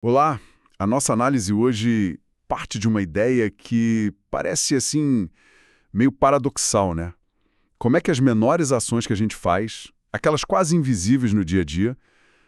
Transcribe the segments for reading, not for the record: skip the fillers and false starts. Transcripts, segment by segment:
Olá, a nossa análise hoje parte de uma ideia que parece assim meio paradoxal, né? Como é que as menores ações que a gente faz, aquelas quase invisíveis no dia a dia,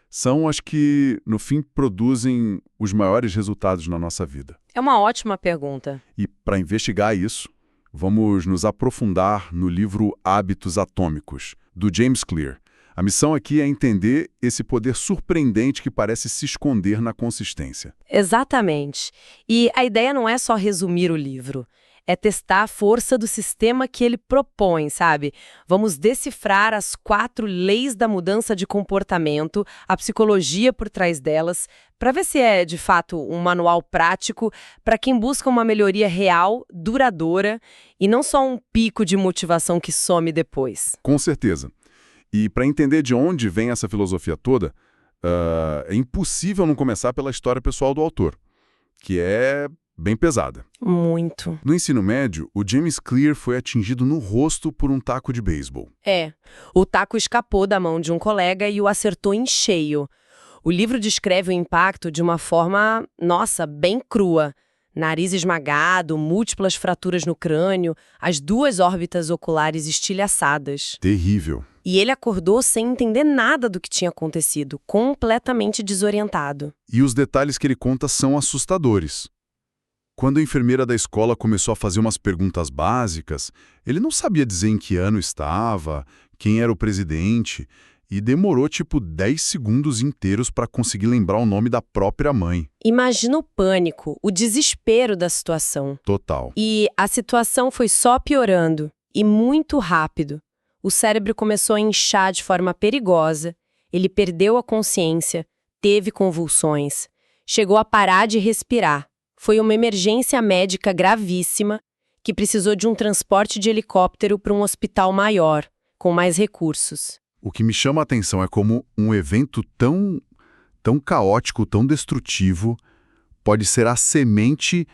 são as que no fim produzem os maiores resultados na nossa vida? É uma ótima pergunta. E para investigar isso, vamos nos aprofundar no livro Hábitos Atômicos, do James Clear. A missão aqui é entender esse poder surpreendente que parece se esconder na consistência. Exatamente. E a ideia não é só resumir o livro, é testar a força do sistema que ele propõe, sabe? Vamos decifrar as 4 leis da mudança de comportamento, a psicologia por trás delas, para ver se é, de fato, um manual prático para quem busca uma melhoria real, duradoura, e não só um pico de motivação que some depois. Com certeza. E para entender de onde vem essa filosofia toda, é impossível não começar pela história pessoal do autor, que é bem pesada. Muito. No ensino médio, o James Clear foi atingido no rosto por um taco de beisebol. É, o taco escapou da mão de um colega e o acertou em cheio. O livro descreve o impacto de uma forma, nossa, bem crua. Nariz esmagado, múltiplas fraturas no crânio, as 2 órbitas oculares estilhaçadas. Terrível. E ele acordou sem entender nada do que tinha acontecido, completamente desorientado. E os detalhes que ele conta são assustadores. Quando a enfermeira da escola começou a fazer umas perguntas básicas, ele não sabia dizer em que ano estava, quem era o presidente, e demorou tipo 10 segundos inteiros para conseguir lembrar o nome da própria mãe. Imagina o pânico, o desespero da situação. Total. E a situação foi só piorando, e muito rápido. O cérebro começou a inchar de forma perigosa, ele perdeu a consciência, teve convulsões, chegou a parar de respirar. Foi uma emergência médica gravíssima que precisou de um transporte de helicóptero para um hospital maior, com mais recursos. O que me chama a atenção é como um evento tão caótico, tão destrutivo, pode ser a semente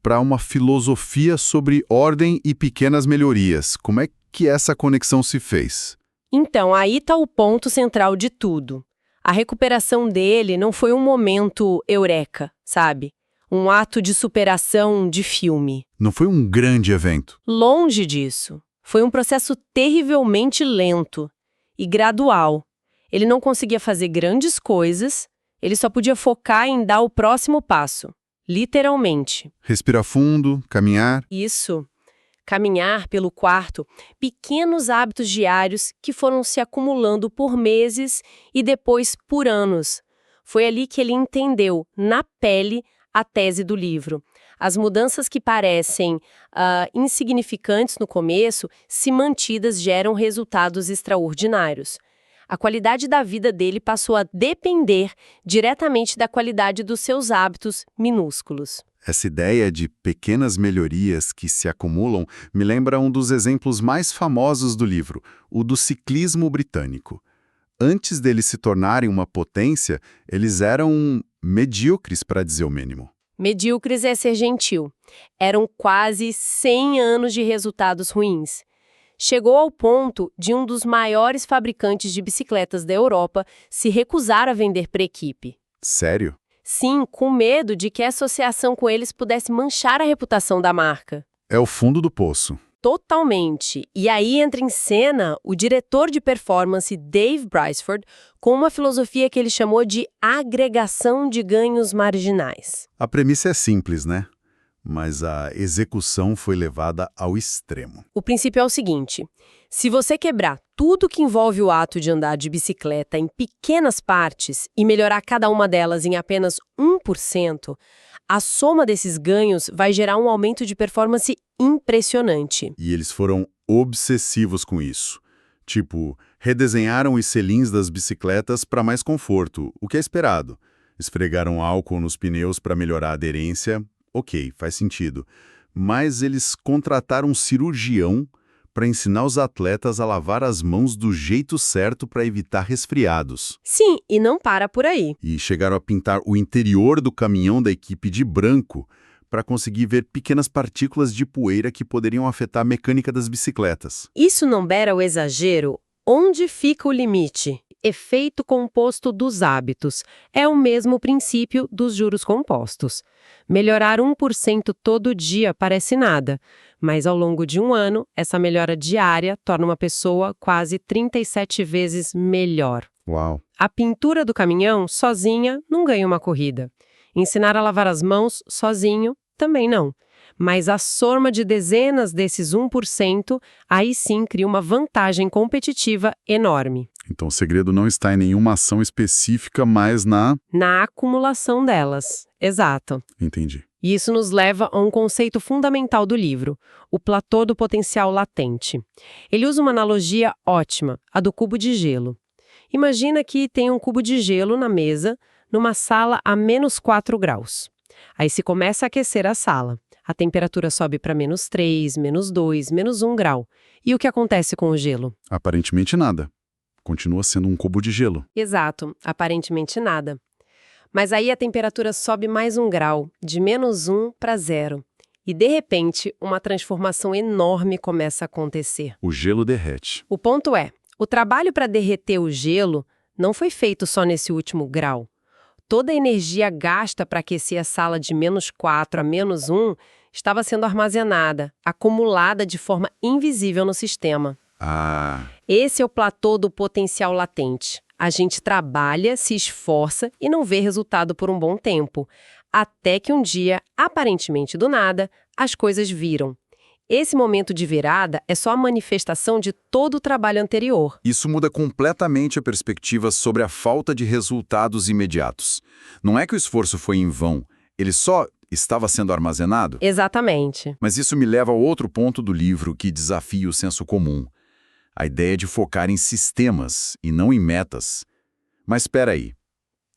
para uma filosofia sobre ordem e pequenas melhorias. Como é que essa conexão se fez? Então, aí está o ponto central de tudo. A recuperação dele não foi um momento eureka, sabe? Um ato de superação de filme. Não foi um grande evento. Longe disso. Foi um processo terrivelmente lento e gradual. Ele não conseguia fazer grandes coisas, ele só podia focar em dar o próximo passo. Literalmente. Respirar fundo, caminhar. Isso. Caminhar pelo quarto, pequenos hábitos diários que foram se acumulando por meses e depois por anos. Foi ali que ele entendeu, na pele, a tese do livro. As mudanças que parecem insignificantes no começo, se mantidas, geram resultados extraordinários. A qualidade da vida dele passou a depender diretamente da qualidade dos seus hábitos minúsculos. Essa ideia de pequenas melhorias que se acumulam me lembra um dos exemplos mais famosos do livro, o do ciclismo britânico. Antes deles se tornarem uma potência, eles eram medíocres, para dizer o mínimo. Medíocres é ser gentil. Eram quase 100 anos de resultados ruins. Chegou ao ponto de um dos maiores fabricantes de bicicletas da Europa se recusar a vender para a equipe. Sério? Sim, com medo de que a associação com eles pudesse manchar a reputação da marca. É o fundo do poço. Totalmente. E aí entra em cena o diretor de performance Dave Brailsford com uma filosofia que ele chamou de agregação de ganhos marginais. A premissa é simples, né? Mas a execução foi levada ao extremo. O princípio é o seguinte: se você quebrar tudo que envolve o ato de andar de bicicleta em pequenas partes e melhorar cada uma delas em apenas 1%, a soma desses ganhos vai gerar um aumento de performance impressionante. E eles foram obsessivos com isso. Tipo, redesenharam os selins das bicicletas para mais conforto, o que é esperado. Esfregaram álcool nos pneus para melhorar a aderência. Ok, faz sentido. Mas eles contrataram um cirurgião para ensinar os atletas a lavar as mãos do jeito certo para evitar resfriados. Sim, e não para por aí. E chegaram a pintar o interior do caminhão da equipe de branco para conseguir ver pequenas partículas de poeira que poderiam afetar a mecânica das bicicletas. Isso não beira o exagero? Onde fica o limite? Efeito composto dos hábitos. É o mesmo princípio dos juros compostos. Melhorar 1% todo dia parece nada, mas ao longo de um ano, essa melhora diária torna uma pessoa quase 37 vezes melhor. Uau! A pintura do caminhão, sozinha, não ganha uma corrida. Ensinar a lavar as mãos, sozinho, também não. Mas a soma de dezenas desses 1%, aí sim cria uma vantagem competitiva enorme. Então o segredo não está em nenhuma ação específica, mas Na acumulação delas. Exato. Entendi. E isso nos leva a um conceito fundamental do livro, o platô do potencial latente. Ele usa uma analogia ótima, a do cubo de gelo. Imagina que tem um cubo de gelo na mesa, numa sala a -4 graus. Aí se começa a aquecer a sala. A temperatura sobe para -3, -2, -1 grau. E o que acontece com o gelo? Aparentemente nada. Continua sendo um cubo de gelo. Exato, aparentemente nada. Mas aí a temperatura sobe mais 1 grau, de -1 para 0. E de repente, uma transformação enorme começa a acontecer. O gelo derrete. O ponto é, o trabalho para derreter o gelo não foi feito só nesse último grau. Toda a energia gasta para aquecer a sala de -4 a -1 estava sendo armazenada, acumulada de forma invisível no sistema. Ah, Esse é o platô do potencial latente. A gente trabalha, se esforça e não vê resultado por um bom tempo. Até que um dia, aparentemente do nada, as coisas viram. Esse momento de virada é só a manifestação de todo o trabalho anterior. Isso muda completamente a perspectiva sobre a falta de resultados imediatos. Não é que o esforço foi em vão, ele só estava sendo armazenado. Exatamente. Mas isso me leva ao outro ponto do livro que desafia o senso comum. A ideia de focar em sistemas e não em metas. Mas espera aí,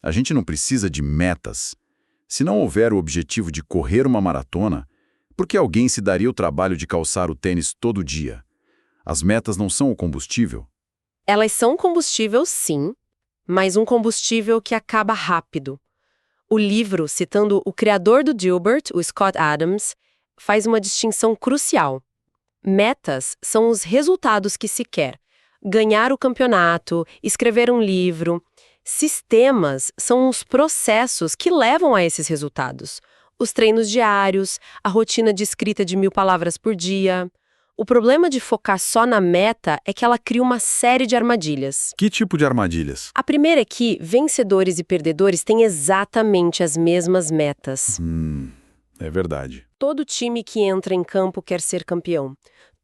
a gente não precisa de metas. Se não houver o objetivo de correr uma maratona, por que alguém se daria o trabalho de calçar o tênis todo dia? As metas não são o combustível? Elas são combustível, sim, mas um combustível que acaba rápido. O livro, citando o criador do Dilbert, o Scott Adams, faz uma distinção crucial. Metas são os resultados que se quer. Ganhar o campeonato, escrever um livro. Sistemas são os processos que levam a esses resultados. Os treinos diários, a rotina de escrita de 1000 palavras por dia. O problema de focar só na meta é que ela cria uma série de armadilhas. que tipo de armadilhas? A primeira é que vencedores e perdedores têm exatamente as mesmas metas. É verdade. Todo time que entra em campo quer ser campeão.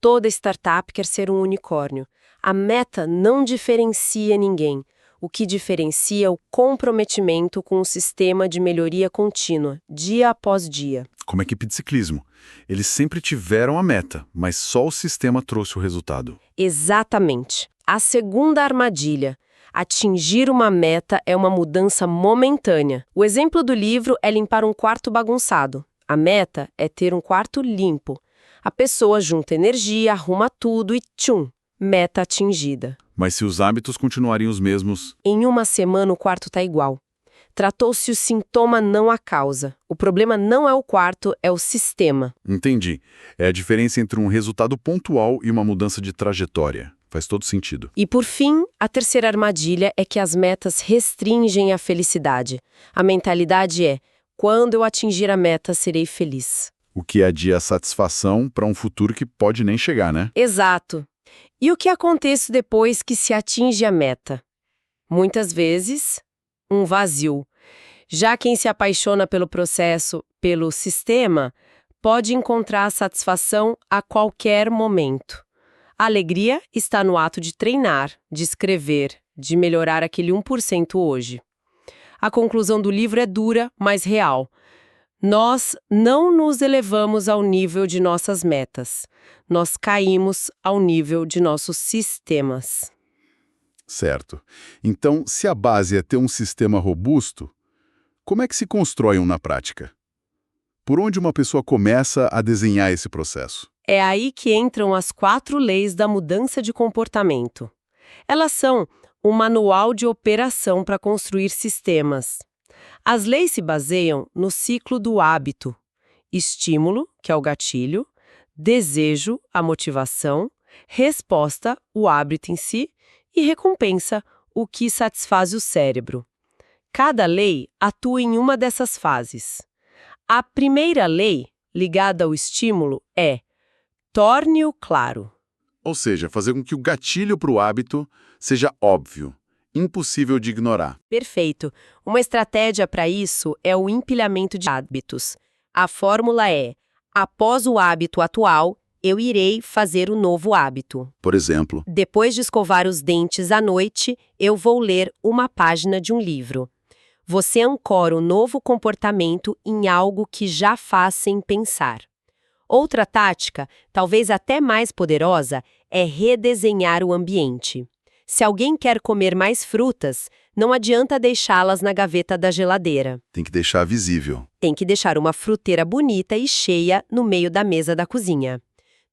Toda startup quer ser um unicórnio. A meta não diferencia ninguém. O que diferencia é o comprometimento com o sistema de melhoria contínua, dia após dia. Como a equipe de ciclismo. Eles sempre tiveram a meta, mas só o sistema trouxe o resultado. Exatamente. A segunda armadilha. Atingir uma meta é uma mudança momentânea. O exemplo do livro é limpar um quarto bagunçado. A meta é ter um quarto limpo. A pessoa junta energia, arruma tudo e tchum, meta atingida. Mas se os hábitos continuariam os mesmos, Em uma semana o quarto está igual. Tratou-se o sintoma, não a causa. O problema não é o quarto, é o sistema. entendi. É a diferença entre um resultado pontual e uma mudança de trajetória. Faz todo sentido. E por fim, a terceira armadilha é que as metas restringem a felicidade. A mentalidade é: quando eu atingir a meta, serei feliz. O que adia a satisfação para um futuro que pode nem chegar, né? Exato. E o que acontece depois que se atinge a meta? Muitas vezes, um vazio. Já quem se apaixona pelo processo, pelo sistema, pode encontrar satisfação a qualquer momento. A alegria está no ato de treinar, de escrever, de melhorar aquele 1% hoje. A conclusão do livro é dura, mas real. Nós não nos elevamos ao nível de nossas metas. Nós caímos ao nível de nossos sistemas. Certo. Então, se a base é ter um sistema robusto, como é que se constrói um na prática? Por onde uma pessoa começa a desenhar esse processo? É aí que entram as 4 leis da mudança de comportamento. Elas são um manual de operação para construir sistemas. As leis se baseiam no ciclo do hábito: estímulo, que é o gatilho, desejo, a motivação, resposta, o hábito em si, e recompensa, o que satisfaz o cérebro. Cada lei atua em uma dessas fases. A primeira lei, ligada ao estímulo, é torne-o claro. Ou seja, fazer com que o gatilho para o hábito seja óbvio, impossível de ignorar. Perfeito. Uma estratégia para isso é o empilhamento de hábitos. A fórmula é: após o hábito atual, eu irei fazer o novo hábito. Por exemplo, Depois de escovar os dentes à noite, eu vou ler uma página de um livro. Você ancora o novo comportamento em algo que já faz sem pensar. Outra tática, talvez até mais poderosa, é redesenhar o ambiente. Se alguém quer comer mais frutas, não adianta deixá-las na gaveta da geladeira. tem que deixar visível. Tem que deixar uma fruteira bonita e cheia no meio da mesa da cozinha.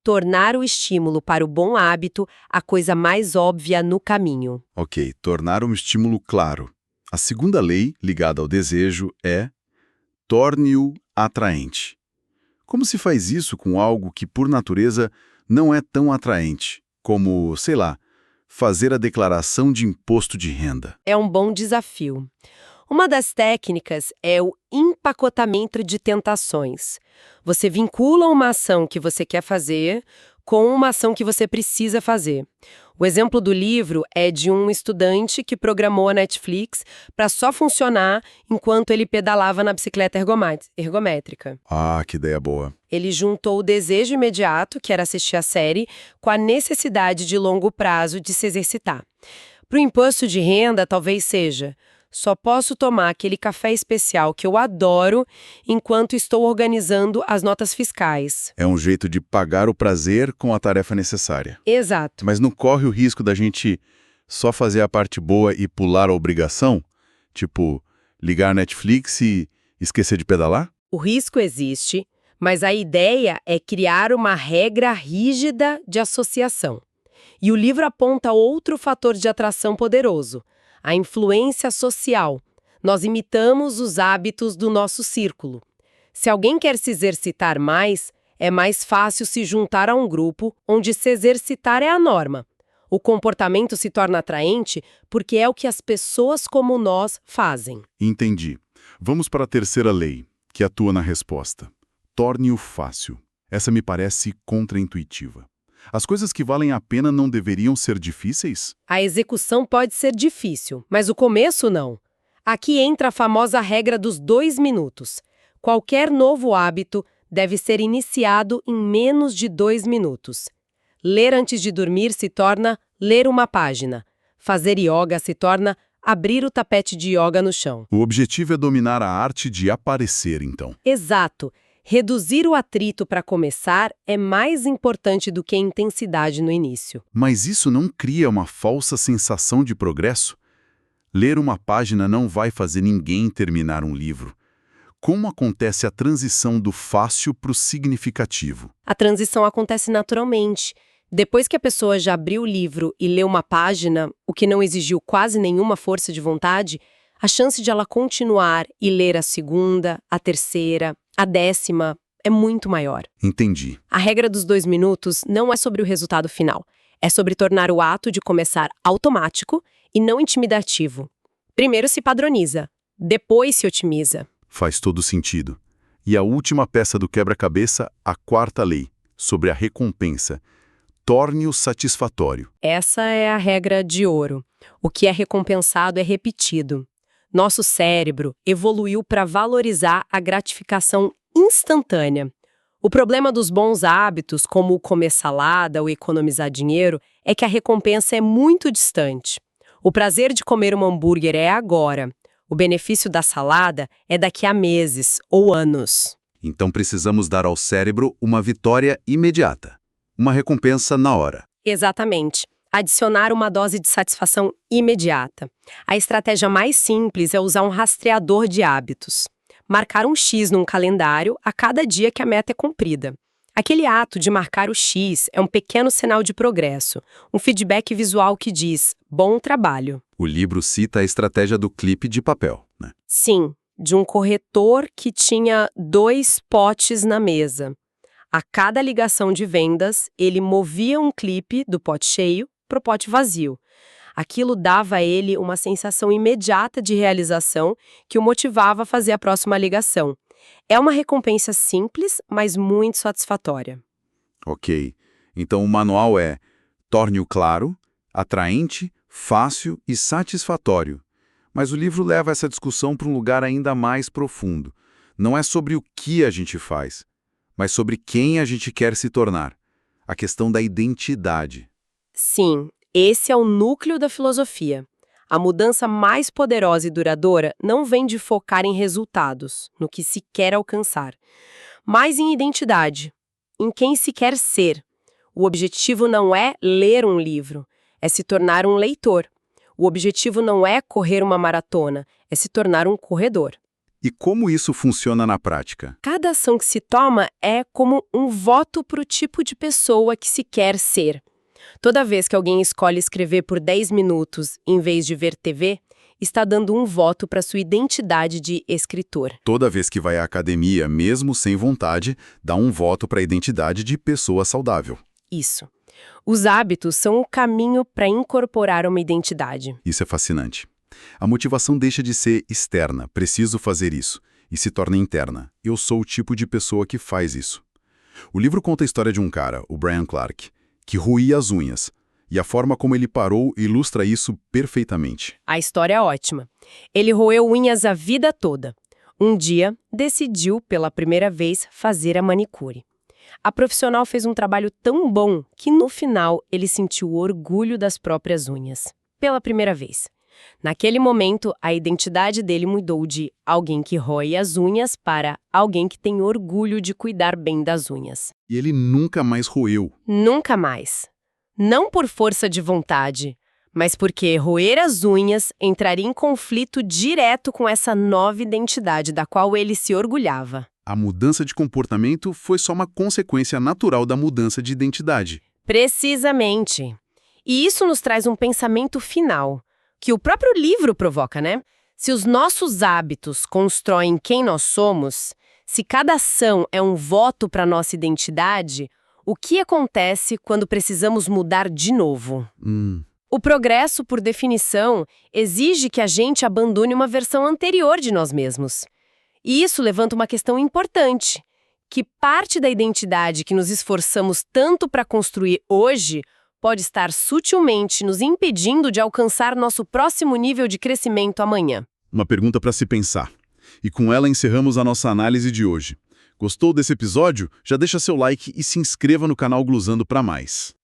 Tornar o estímulo para o bom hábito a coisa mais óbvia no caminho. Ok, tornar um estímulo claro. A segunda lei, ligada ao desejo, é torne-o atraente. Como se faz isso com algo que, por natureza, não é tão atraente, como, sei lá, fazer a declaração de imposto de renda? É um bom desafio. Uma das técnicas é o empacotamento de tentações. Você vincula uma ação que você quer fazer com uma ação que você precisa fazer. O exemplo do livro é de um estudante que programou a Netflix para só funcionar enquanto ele pedalava na bicicleta ergométrica. Ah, que ideia boa. Ele juntou o desejo imediato, que era assistir a série, com a necessidade de longo prazo de se exercitar. Para o imposto de renda, talvez seja: só posso tomar aquele café especial que eu adoro enquanto estou organizando as notas fiscais. É um jeito de pagar o prazer com a tarefa necessária. Exato. Mas não corre o risco da gente só fazer a parte boa e pular a obrigação? Tipo, ligar a Netflix e esquecer de pedalar? O risco existe, mas a ideia é criar uma regra rígida de associação. E o livro aponta outro fator de atração poderoso: a influência social. Nós imitamos os hábitos do nosso círculo. Se alguém quer se exercitar mais, é mais fácil se juntar a um grupo onde se exercitar é a norma. O comportamento se torna atraente porque é o que as pessoas como nós fazem. Entendi. Vamos para a terceira lei, que atua na resposta. Torne-o fácil. Essa me parece contraintuitiva. As coisas que valem a pena não deveriam ser difíceis? A execução pode ser difícil, mas o começo não. Aqui entra a famosa regra dos 2 minutos. Qualquer novo hábito deve ser iniciado em menos de 2 minutos. Ler antes de dormir se torna ler uma página. Fazer yoga se torna abrir o tapete de yoga no chão. O objetivo é dominar a arte de aparecer, então. Exato. Reduzir o atrito para começar é mais importante do que a intensidade no início. Mas isso não cria uma falsa sensação de progresso? Ler uma página não vai fazer ninguém terminar um livro. Como acontece a transição do fácil para o significativo? A transição acontece naturalmente. Depois que a pessoa já abriu o livro e leu uma página, o que não exigiu quase nenhuma força de vontade, a chance de ela continuar e ler a segunda, a terceira, a 10ª é muito maior. Entendi. A regra dos 2 minutos não é sobre o resultado final. É sobre tornar o ato de começar automático e não intimidativo. Primeiro se padroniza, depois se otimiza. Faz todo sentido. E a última peça do quebra-cabeça, a quarta lei, sobre a recompensa. Torne-o satisfatório. Essa é a regra de ouro. O que é recompensado é repetido. Nosso cérebro evoluiu para valorizar a gratificação instantânea. O problema dos bons hábitos, como comer salada ou economizar dinheiro, é que a recompensa é muito distante. O prazer de comer um hambúrguer é agora. O benefício da salada é daqui a meses ou anos. Então precisamos dar ao cérebro uma vitória imediata. Uma recompensa na hora. Exatamente. Adicionar uma dose de satisfação imediata. A estratégia mais simples é usar um rastreador de hábitos. Marcar um X num calendário a cada dia que a meta é cumprida. Aquele ato de marcar o X é um pequeno sinal de progresso, um feedback visual que diz: bom trabalho. O livro cita a estratégia do clipe de papel, né? Sim, de um corretor que tinha 2 potes na mesa. A cada ligação de vendas, ele movia um clipe do pote cheio para o pote vazio. Aquilo dava a ele uma sensação imediata de realização que o motivava a fazer a próxima ligação. É uma recompensa simples, mas muito satisfatória. Ok. Então o manual é: torne-o claro, atraente, fácil e satisfatório. Mas o livro leva essa discussão para um lugar ainda mais profundo. Não é sobre o que a gente faz, mas sobre quem a gente quer se tornar. A questão da identidade. Sim, esse é o núcleo da filosofia. A mudança mais poderosa e duradoura não vem de focar em resultados, no que se quer alcançar, mas em identidade, em quem se quer ser. O objetivo não é ler um livro, é se tornar um leitor. O objetivo não é correr uma maratona, é se tornar um corredor. E como isso funciona na prática? Cada ação que se toma é como um voto para o tipo de pessoa que se quer ser. Toda vez que alguém escolhe escrever por 10 minutos em vez de ver TV, está dando um voto para sua identidade de escritor. Toda vez que vai à academia, mesmo sem vontade, dá um voto para a identidade de pessoa saudável. Isso. Os hábitos são o caminho para incorporar uma identidade. Isso é fascinante. A motivação deixa de ser externa, preciso fazer isso, e se torna interna. Eu sou o tipo de pessoa que faz isso. O livro conta a história de um cara, o Brian Clark, que roía as unhas, e a forma como ele parou ilustra isso perfeitamente. A história é ótima. Ele roeu unhas a vida toda. Um dia, decidiu, pela primeira vez, fazer a manicure. A profissional fez um trabalho tão bom que, no final, ele sentiu orgulho das próprias unhas. Pela primeira vez. Naquele momento, a identidade dele mudou de alguém que rói as unhas para alguém que tem orgulho de cuidar bem das unhas. E ele nunca mais roeu. Nunca mais. Não por força de vontade, mas porque roer as unhas entraria em conflito direto com essa nova identidade da qual ele se orgulhava. A mudança de comportamento foi só uma consequência natural da mudança de identidade. Precisamente. E isso nos traz um pensamento final, que o próprio livro provoca, né? Se os nossos hábitos constroem quem nós somos, se cada ação é um voto para nossa identidade, o que acontece quando precisamos mudar de novo? O progresso, por definição, exige que a gente abandone uma versão anterior de nós mesmos. E isso levanta uma questão importante, que parte da identidade que nos esforçamos tanto para construir hoje pode estar sutilmente nos impedindo de alcançar nosso próximo nível de crescimento amanhã. Uma pergunta para se pensar. E com ela encerramos a nossa análise de hoje. Gostou desse episódio? Já deixa seu like e se inscreva no canal Glosando para mais.